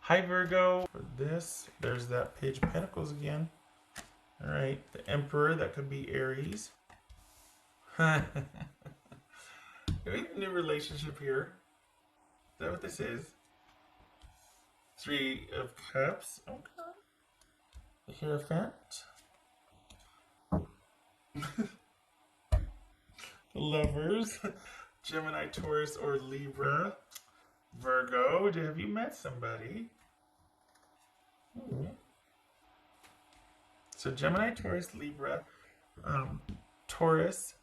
Hi Virgo. For this, there's that Page of Pentacles again. All right, the Emperor, that could be Aries. We have a new relationship here. Is that what this is? Three of Cups. Okay. The Hierophant. The Lovers. Gemini, Taurus, or Libra. Virgo, have you met somebody? So Gemini, Taurus, Libra, Taurus,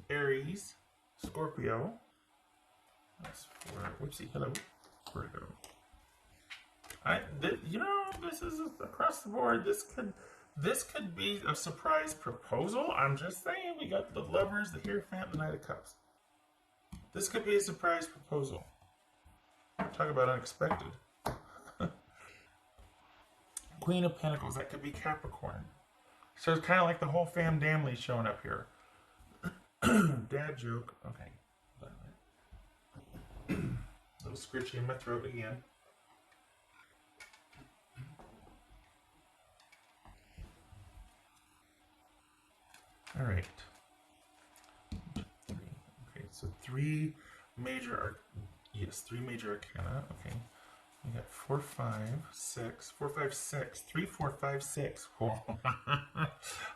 Aries, Scorpio. That's for whoopsie. Hello, Virgo. This is across the board. This could be a surprise proposal. I'm just saying, we got the Lovers, the Hierophant, the Knight of Cups. This could be a surprise proposal. Talk about unexpected. Queen of Pentacles, that could be Capricorn. So it's kind of like the whole family showing up here. Dad joke. Okay. A little scritchy in my throat again. All right. Okay, so three major arcana. Okay. We got 4, 5, 6, 4, 5, 6, 3, 4, 5, 6.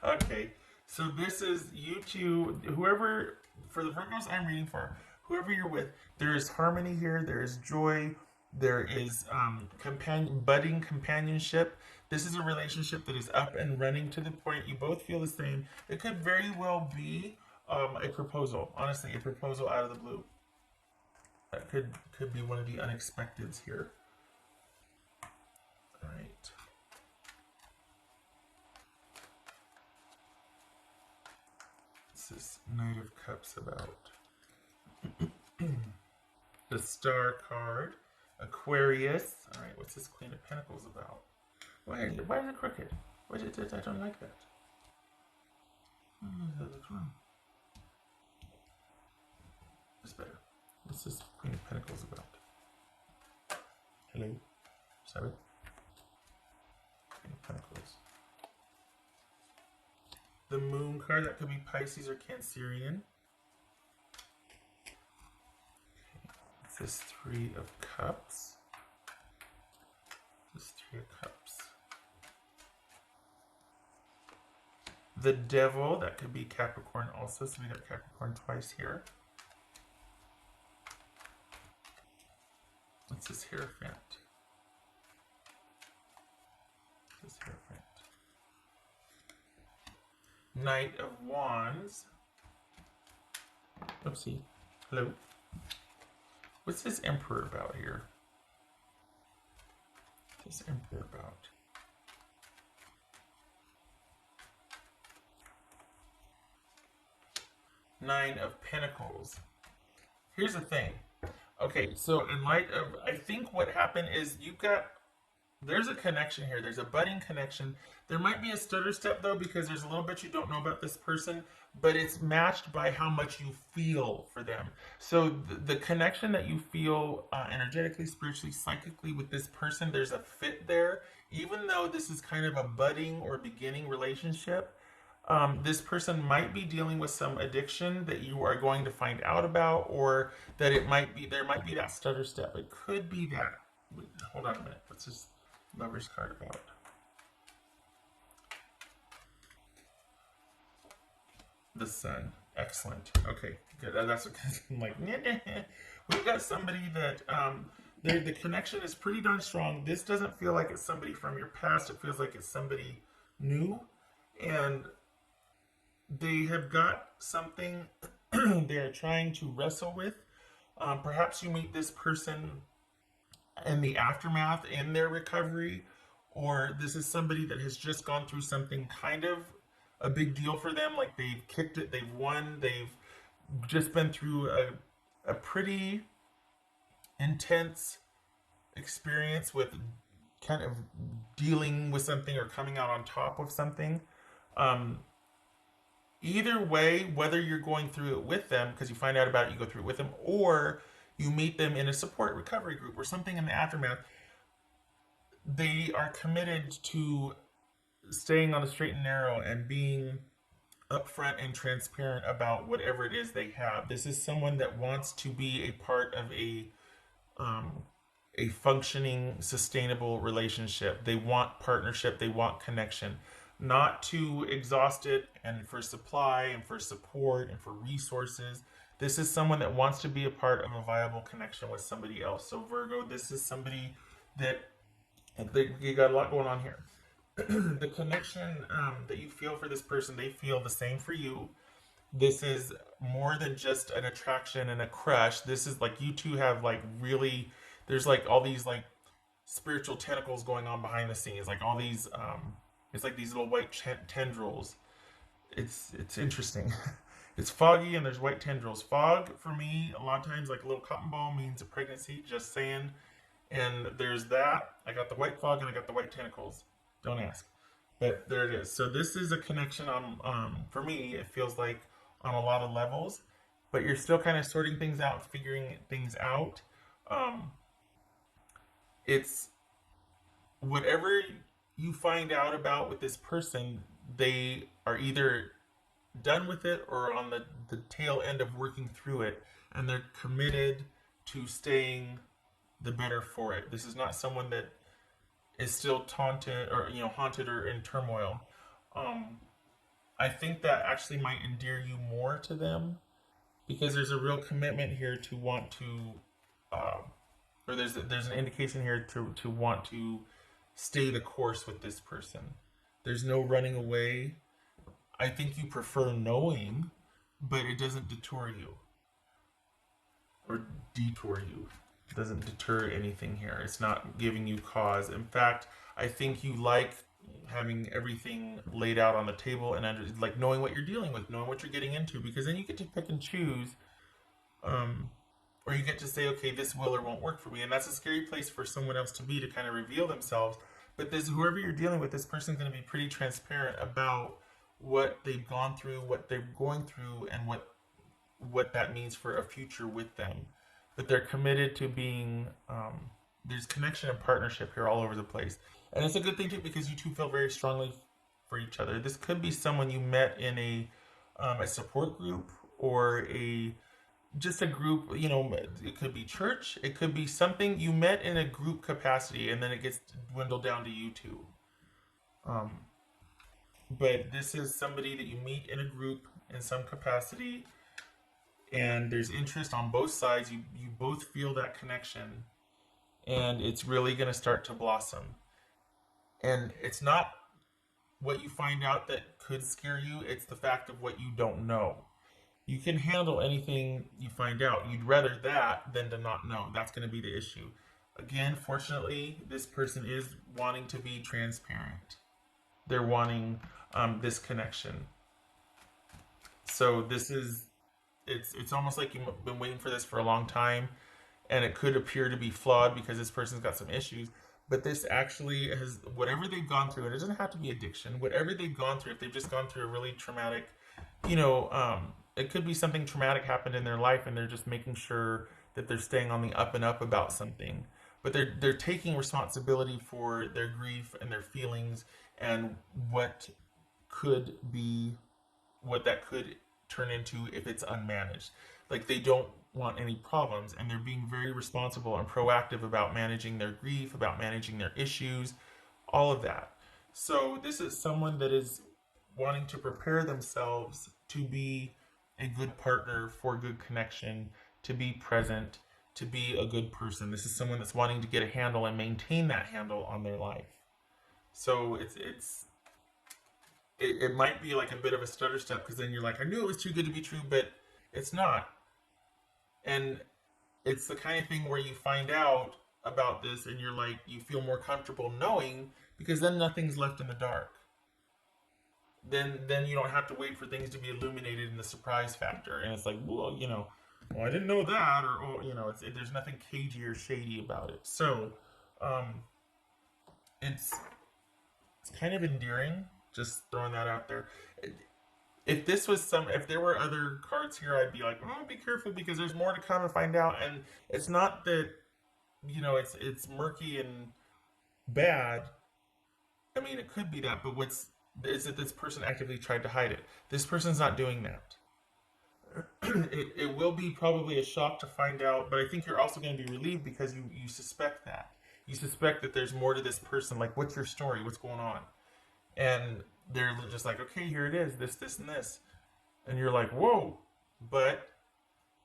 Okay, so this is you two, whoever, for the Virgos I'm reading for, whoever you're with, there is harmony here, there is joy, there is budding companionship. This is a relationship that is up and running to the point you both feel the same. It could very well be a proposal, honestly, a proposal out of the blue. That could be one of the unexpecteds here. All right. What's this Knight of Cups about? The Star card. Aquarius. All right, what's this Queen of Pentacles about? Why is it crooked? I don't like that. That looks wrong. It's better. What's this Queen of Pentacles about? Hello? Sorry? Queen of Pentacles. The Moon card, that could be Pisces or Cancerian. Okay. What's this Three of Cups? This Three of Cups. The Devil, that could be Capricorn also, so we got Capricorn twice here. What's this Hierophant? This Hierophant. Knight of Wands. Oopsie. Hello. What's this Emperor about here? What's this Emperor about? Nine of Pentacles. Here's the thing. Okay, so in light of, I think what happened is there's a connection here. There's a budding connection. There might be a stutter step though, because there's a little bit you don't know about this person, but it's matched by how much you feel for them. So the connection that you feel energetically, spiritually, psychically with this person, there's a fit there. Even though this is kind of a budding or beginning relationship, this person might be dealing with some addiction that you are going to find out about, or that there might be that stutter step. It could be that. Hold on a minute. What's this Lover's card about? The Sun. Excellent. Okay, good. That's what I'm like. We've got somebody that the connection is pretty darn strong. This doesn't feel like it's somebody from your past. It feels like it's somebody new, and they have got something they're trying to wrestle with. Perhaps you meet this person in the aftermath, in their recovery, or this is somebody that has just gone through something kind of a big deal for them. Like they've kicked it, they've won, they've just been through a pretty intense experience with kind of dealing with something or coming out on top of something. Either way, whether you're going through it with them because you find out about it, you go through it with them, or you meet them in a support recovery group or something in the aftermath, they are committed to staying on the straight and narrow and being upfront and transparent about whatever it is they have. This is someone that wants to be a part of um, a functioning, sustainable relationship. They want partnership. They want connection, not to exhaust it and for supply and for support and for resources. This is someone that wants to be a part of a viable connection with somebody else. So Virgo, this is somebody that you got a lot going on here. The connection that you feel for this person, they feel the same for you. This is more than just an attraction and a crush. This is like you two have like really, there's like all these like spiritual tentacles going on behind the scenes, like all these it's like these little white tendrils. It's interesting. It's foggy and there's white tendrils. Fog for me a lot of times like a little cotton ball means a pregnancy, just saying. And there's that. I got the white fog and I got the white tentacles. Don't ask. But there it is. So this is a connection on for me it feels like on a lot of levels, but you're still kind of sorting things out, figuring things out. Um it's whatever you find out about with this person, they are either done with it or on the tail end of working through it, and they're committed to staying the better for it. This is not someone that is still taunted or haunted or in turmoil. Um, I think that actually might endear you more to them because there's a real commitment here to want to, uh, or there's an indication here to want to stay the course with this person. There's no running away. I think you prefer knowing, but it doesn't detour you or detour you. It doesn't deter anything here. It's not giving you cause. In fact, I think you like having everything laid out on the table and like knowing what you're dealing with, knowing what you're getting into, because then you get to pick and choose, um, or you get to say, okay, this will or won't work for me, and that's a scary place for someone else to be to kind of reveal themselves. But this, whoever you're dealing with, this person's going to be pretty transparent about what they've gone through, what they're going through, and what that means for a future with them. But they're committed to being there's connection and partnership here all over the place, and it's a good thing too because you two feel very strongly for each other. This could be someone you met in a support group or a just a group. It could be church, it could be something you met in a group capacity, and then it gets dwindled down to you two. Um, but this is somebody that you meet in a group in some capacity, and there's interest on both sides. You both feel that connection, and it's really going to start to blossom. And it's not what you find out that could scare you, it's the fact of what you don't know. You can handle anything you find out. You'd rather that than to not know. That's going to be the issue. Again, fortunately, this person is wanting to be transparent. They're wanting this connection. So this is it's almost like you've been waiting for this for a long time, and it could appear to be flawed because this person's got some issues. But this actually has whatever they've gone through. And it doesn't have to be addiction. Whatever they've gone through, if they've just gone through a really traumatic, it could be something traumatic happened in their life, and they're just making sure that they're staying on the up and up about something. But they're taking responsibility for their grief and their feelings and could be what that could turn into if it's unmanaged. Like they don't want any problems, and they're being very responsible and proactive about managing their grief, about managing their issues, all of that. So this is someone that is wanting to prepare themselves to be a good partner for good connection, to be present, to be a good person. This is someone that's wanting to get a handle and maintain that handle on their life. So it might be like a bit of a stutter step because then you're like, I knew it was too good to be true, but it's not. And it's the kind of thing where you find out about this and you're like, you feel more comfortable knowing because then nothing's left in the dark. Then you don't have to wait for things to be illuminated in the surprise factor. And it's like, well, I didn't know that, or there's nothing cagey or shady about it. So, it's kind of endearing. Just throwing that out there. If there were other cards here, I'd be like, oh, be careful because there's more to come and find out. And it's not that, it's murky and bad, I mean, it could be that, but what's is that this person actively tried to hide it. This person's not doing that. It will be probably a shock to find out, but I think you're also going to be relieved because you suspect that. You suspect that there's more to this person. Like, what's your story? What's going on? And they're just like, okay, here it is, this, and this. And you're like, whoa. But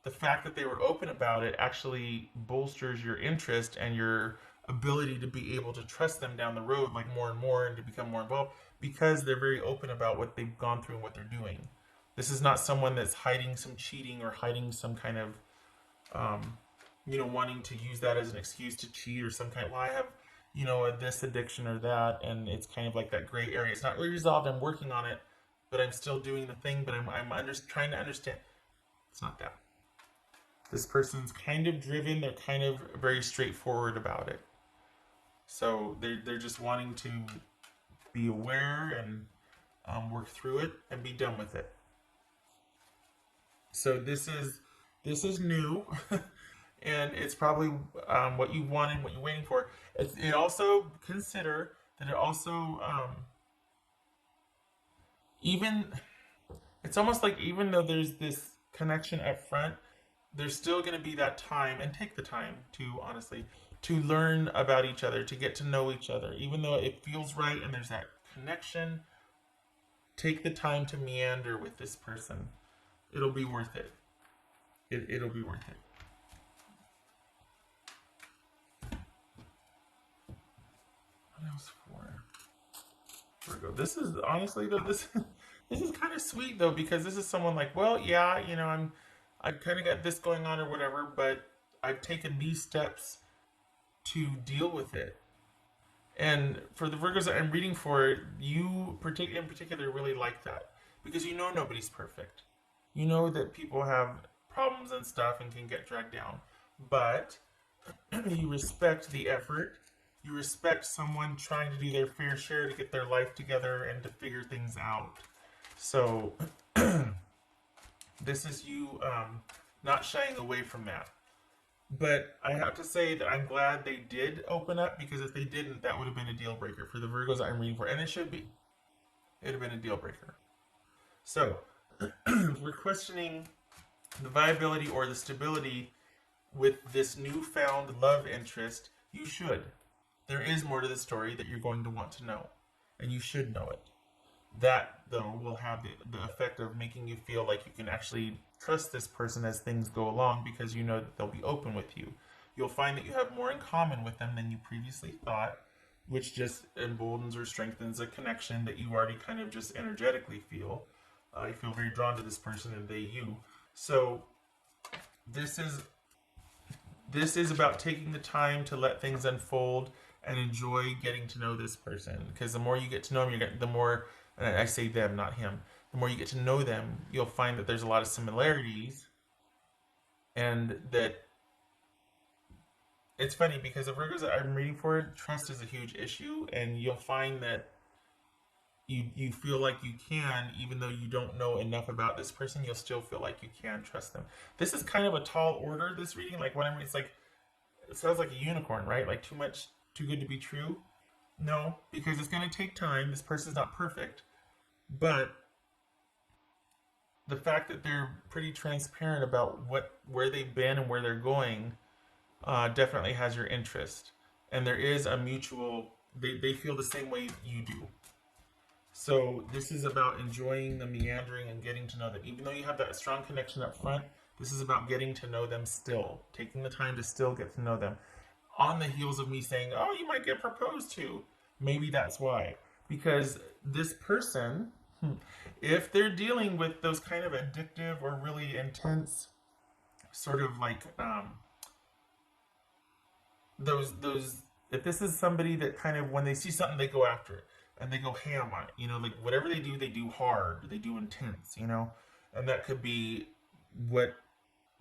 the fact that they were open about it actually bolsters your interest and your ability to be able to trust them down the road, like more and more, and to become more involved because they're very open about what they've gone through and what they're doing. This is not someone that's hiding some cheating or hiding some kind of, um, wanting to use that as an excuse to cheat or some kind. Well, I have, this addiction or that, and it's kind of like that gray area. It's not really resolved. I'm working on it, but I'm still doing the thing. But I'm trying to understand. It's not that. This person's kind of driven. They're kind of very straightforward about it. So they're just wanting to be aware and work through it and be done with it. So this is new, and it's probably what you wanted, what you're waiting for. It also consider that it also even it's almost like even though there's this connection up front, there's still going to be that time, and take the time to honestly to learn about each other, to get to know each other. Even though it feels right and there's that connection, take the time to meander with this person. It'll be worth it. It'll be worth it. What else for Virgo? This is honestly though this is kind of sweet though, because this is someone like, well, yeah, I've kind of got this going on or whatever, but I've taken these steps to deal with it. And for the Virgos that I'm reading for, you in particular really like that because you know nobody's perfect. You know that people have problems and stuff and can get dragged down, but you respect the effort. You respect someone trying to do their fair share to get their life together and to figure things out. So this is you not shying away from that. But I have to say that I'm glad they did open up, because if they didn't, that would have been a deal breaker for the Virgos I'm reading for. And it should be. It would have been a deal breaker. So, if we're questioning the viability or the stability with this newfound love interest, you should. There is more to the story that you're going to want to know. And you should know it. That, though, will have the effect of making you feel like you can actually trust this person as things go along, because you know that they'll be open with you. You'll find that you have more in common with them than you previously thought, which just emboldens or strengthens a connection that you already kind of just energetically feel. You feel very drawn to this person and they you. So this is about taking the time to let things unfold and enjoy getting to know this person. Because the more you get to know them, the more, and I say them, not him, the more you get to know them, you'll find that there's a lot of similarities, and that it's funny because the Virgos that I'm reading for, trust is a huge issue, and you'll find that you feel like you can, even though you don't know enough about this person, you'll still feel like you can trust them. This is kind of a tall order, this reading. Like when it's like, it sounds like a unicorn, right? Like too good to be true. No, because it's going to take time. This person's not perfect, but the fact that they're pretty transparent about where they've been and where they're going definitely has your interest, and there is a mutual. They feel the same way you do. So this is about enjoying the meandering and getting to know them. Even though you have that strong connection up front, this is about getting to know them still. Taking the time to still get to know them. On the heels of me saying, oh, you might get proposed to. Maybe that's why. Because this person, if they're dealing with those kind of addictive or really intense sort of like those if this is somebody that kind of, when they see something, they go after it. And they go ham on it, like whatever they do hard, they do intense, and that could be what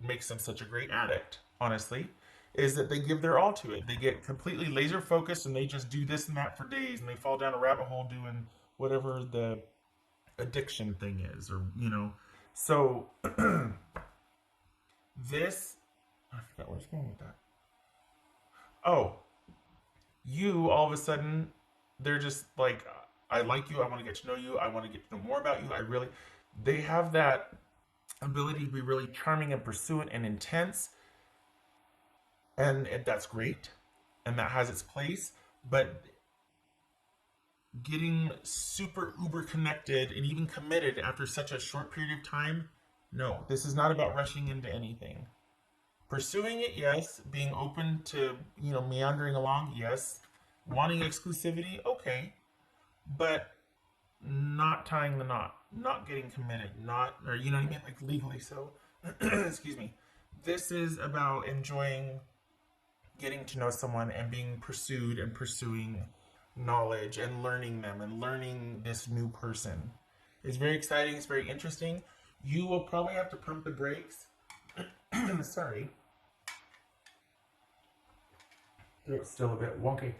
makes them such a great addict, honestly, is that they give their all to it. They get completely laser focused and they just do this and that for days, and they fall down a rabbit hole doing whatever the addiction thing is, or, so this, I forgot where I was going with that. Oh, You, all of a sudden, they're just like, I like you. I want to get to know you. I want to get to know more about you. They have that ability to be really charming and pursuant and intense. And that's great. And that has its place. But getting super uber connected and even committed after such a short period of time, no, this is not about rushing into anything. Pursuing it, yes. Being open to, meandering along, yes. Wanting exclusivity, okay. But not tying the knot, not getting committed, not, or you know what I mean, like legally so. Excuse me. This is about enjoying getting to know someone and being pursued and pursuing knowledge and learning them and learning this new person. It's very exciting, it's very interesting. You will probably have to pump the brakes. Sorry. It's still a bit wonky.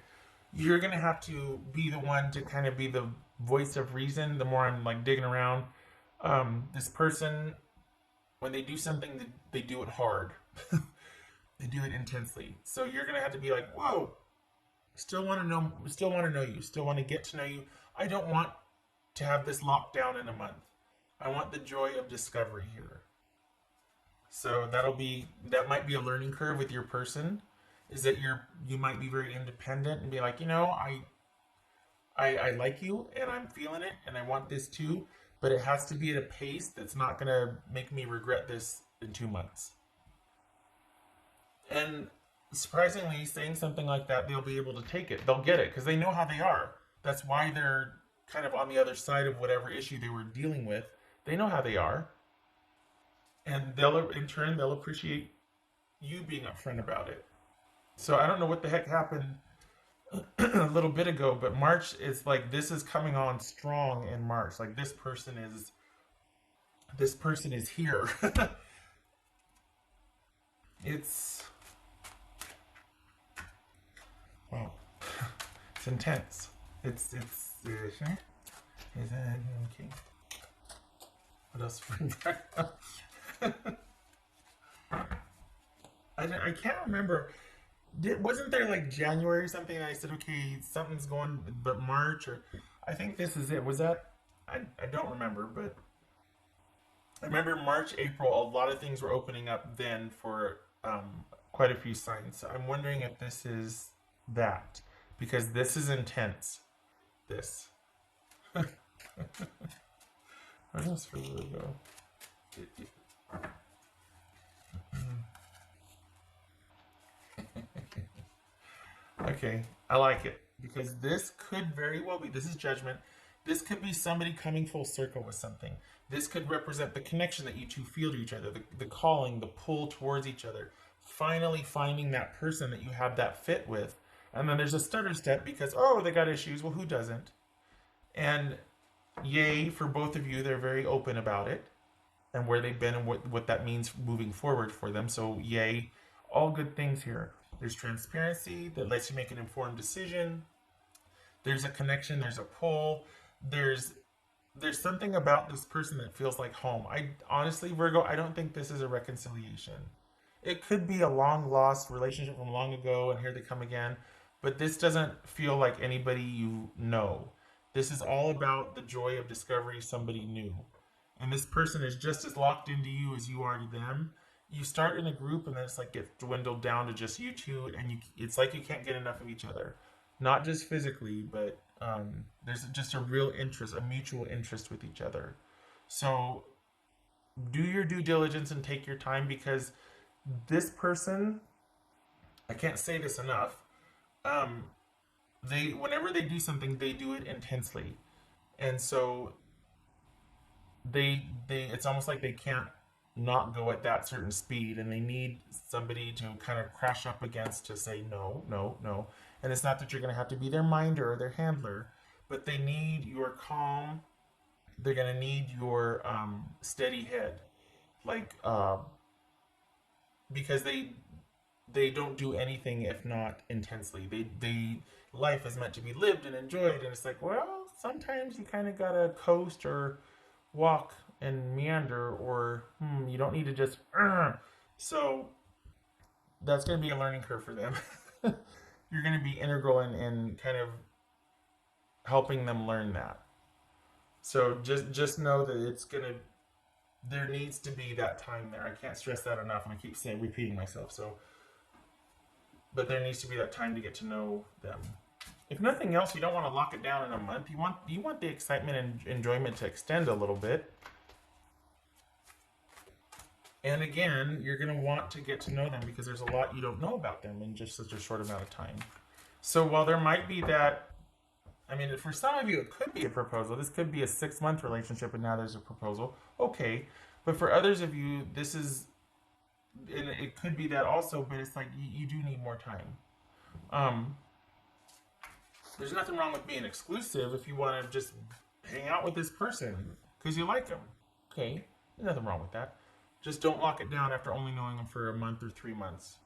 You're gonna have to be the one to kind of be the voice of reason. The more I'm like digging around, this person, when they do something, they do it hard. They do it intensely. So you're gonna have to be like, whoa, still want to know, you, still want to get to know you. I don't want to have this locked down in a month. I want the joy of discovery here. So that might be a learning curve with your person, is that you might be very independent and be like, I like you and I'm feeling it and I want this too, but it has to be at a pace that's not gonna make me regret this in 2 months. And surprisingly, saying something like that, they'll be able to take it. They'll get it because they know how they are. That's why they're kind of on the other side of whatever issue they were dealing with. They know how they are, and in turn they'll appreciate you being upfront about it. So I don't know what the heck happened a little bit ago, but March is like, this is coming on strong in March. Like this person is here. It's wow. It's intense. Is that okay? What else? I can't remember. Wasn't there like January or something? And I said, okay, something's going, but March, or I think this is it. Was that? I don't remember, but I remember March, April. A lot of things were opening up then for quite a few signs. So I'm wondering if this is that, because this is intense. This. What else for Virgo? Okay, I like it because this could very well be. This is judgment. This could be somebody coming full circle with something. This could represent the connection that you two feel to each other, the calling, the pull towards each other. Finally finding that person that you have that fit with. And then there's a stutter step because, oh, they got issues. Well, who doesn't? And yay for both of you. They're very open about it and where they've been and what that means moving forward for them. So, yay. All good things here. There's transparency that lets you make an informed decision. There's a connection. There's a pull. There's something about this person that feels like home. I honestly, Virgo, I don't think this is a reconciliation. It could be a long lost relationship from long ago, and here they come again. But this doesn't feel like anybody you know. This is all about the joy of discovering somebody new. And this person is just as locked into you as you are to them. You start in a group, and then it's like gets dwindled down to just you two, and it's like you can't get enough of each other. Not just physically, but there's just a real interest, a mutual interest with each other. So do your due diligence and take your time because this person, I can't say this enough. Um, they whenever they do something, they do it intensely, and so they it's almost like they can't not go at that certain speed, and they need somebody to kind of crash up against to say no, no, no. And it's not that you're going to have to be their minder or their handler, but they need your calm. They're going to need your steady head, like because they don't do anything if not intensely. They life is meant to be lived and enjoyed, and it's like, well, sometimes you kind of gotta coast or walk and meander, or you don't need to just. So that's gonna be a learning curve for them. you're going to be integral in kind of helping them learn that. So just know that it's going to, there needs to be that time there. I can't stress that enough, and I keep saying, repeating myself. So, but there needs to be that time to get to know them. If nothing else, you don't want to lock it down in a month. You want the excitement and enjoyment to extend a little bit. And again, you're going to want to get to know them because there's a lot you don't know about them in just such a short amount of time. So while there might be that, I mean, for some of you, it could be a proposal. This could be a 6-month relationship, and now there's a proposal. Okay. But for others of you, this is, and it could be that also, but it's like you do need more time. There's nothing wrong with being exclusive if you want to just hang out with this person because you like them. Okay. There's nothing wrong with that. Just don't lock it down after only knowing them for a month or 3 months,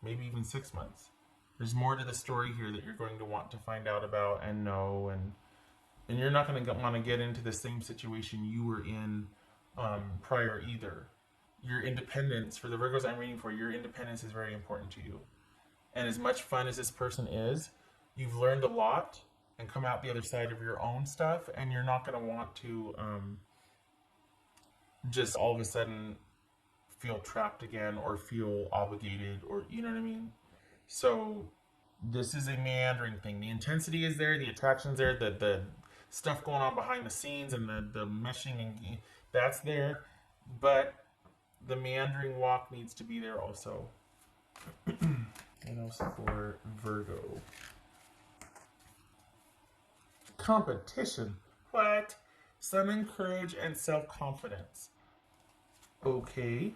maybe even 6 months. There's more to the story here that you're going to want to find out about and know, and you're not going to want to get into the same situation you were in prior either. Your independence, for the Virgos I'm reading for, your independence is very important to you. And as much fun as this person is, you've learned a lot and come out the other side of your own stuff, and you're not going to want to just all of a sudden feel trapped again or feel obligated, or you know what I mean? So this is a meandering thing. The intensity is there, the attraction's there, the stuff going on behind the scenes and the meshing, and that's there, but the meandering walk needs to be there also. And also for Virgo. Competition. What? Summon courage and self-confidence. Okay.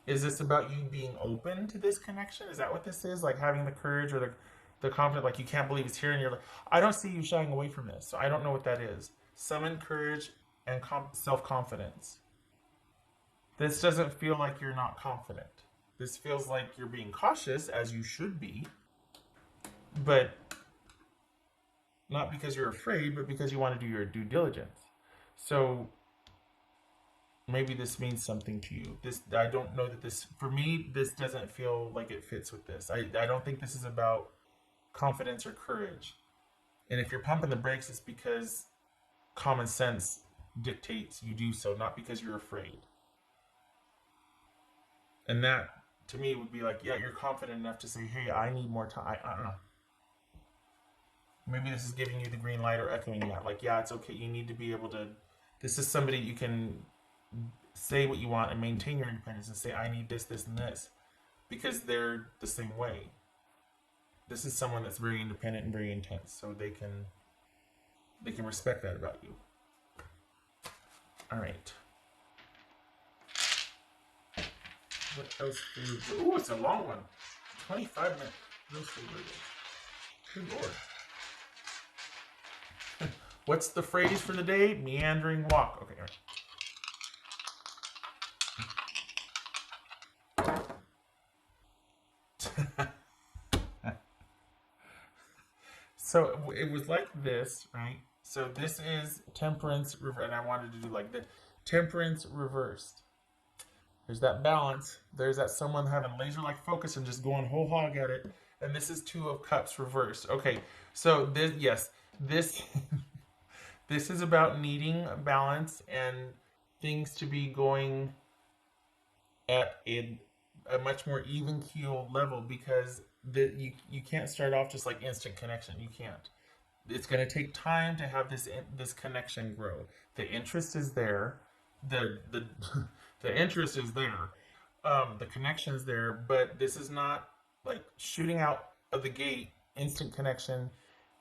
Is this about you being open to this connection? Is that what this is? Like having the courage or the confidence, like you can't believe it's here and you're like, I don't see you shying away from this. So I don't know what that is. Summon courage and self-confidence. This doesn't feel like you're not confident. This feels like you're being cautious, as you should be, but not because you're afraid, but because you want to do your due diligence. So maybe this means something to you. I don't know that this, for me, this doesn't feel like it fits with this. I don't think this is about confidence or courage. And if you're pumping the brakes, it's because common sense dictates you do so, not because you're afraid. And that, to me, would be like, yeah, you're confident enough to say, hey, I need more time. I don't know. Maybe this is giving you the green light or echoing that. Like, yeah, it's okay. You need to be able to, this is somebody you can say what you want and maintain your independence and say, I need this, this, and this. Because they're the same way. This is someone that's very independent and very intense. So they can respect that about you. All right. What else? Ooh, it's a long one. 25 minutes. Real estate Virgo. Good Lord. What's the phrase for the day? Meandering walk. Okay, all right. So it was like this, right? So this is temperance, and I wanted to do like the temperance reversed. There's that balance. There's that someone having laser-like focus and just going whole hog at it. And this is 2 of Cups reversed. Okay, so this, yes, this this is about needing balance and things to be going at a much more even keel level, because you can't start off just like instant connection. You can't. It's going to take time to have this connection grow. The interest is there. The interest is there. The connection is there, but this is not like shooting out of the gate, instant connection,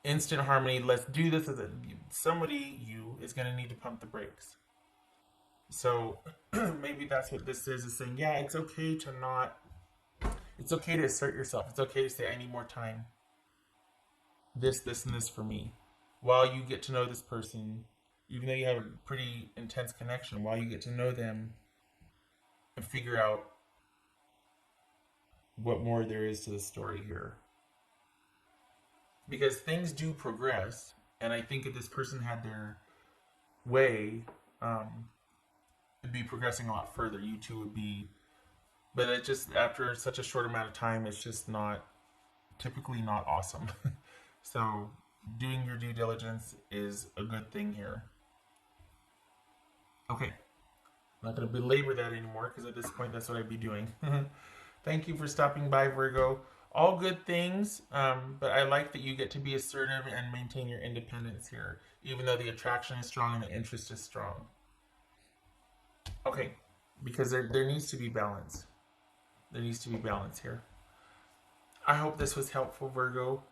instant harmony. Let's do this. Somebody, you, is going to need to pump the brakes. So maybe that's what this is saying, yeah, it's okay to not, it's okay to assert yourself. It's okay to say, I need more time. This, and this for me. While you get to know this person, even though you have a pretty intense connection, while you get to know them and figure out what more there is to the story here. Because things do progress, and I think if this person had their way, it'd be progressing a lot further. You two would be, but it just, after such a short amount of time, it's just not typically not awesome. So doing your due diligence is a good thing here. Okay, I'm not going to belabor that anymore because at this point that's what I'd be doing. Thank you for stopping by, Virgo. All good things, but I like that you get to be assertive and maintain your independence here, even though the attraction is strong and the interest is strong. Okay, because there needs to be balance. There needs to be balance here. I hope this was helpful, Virgo.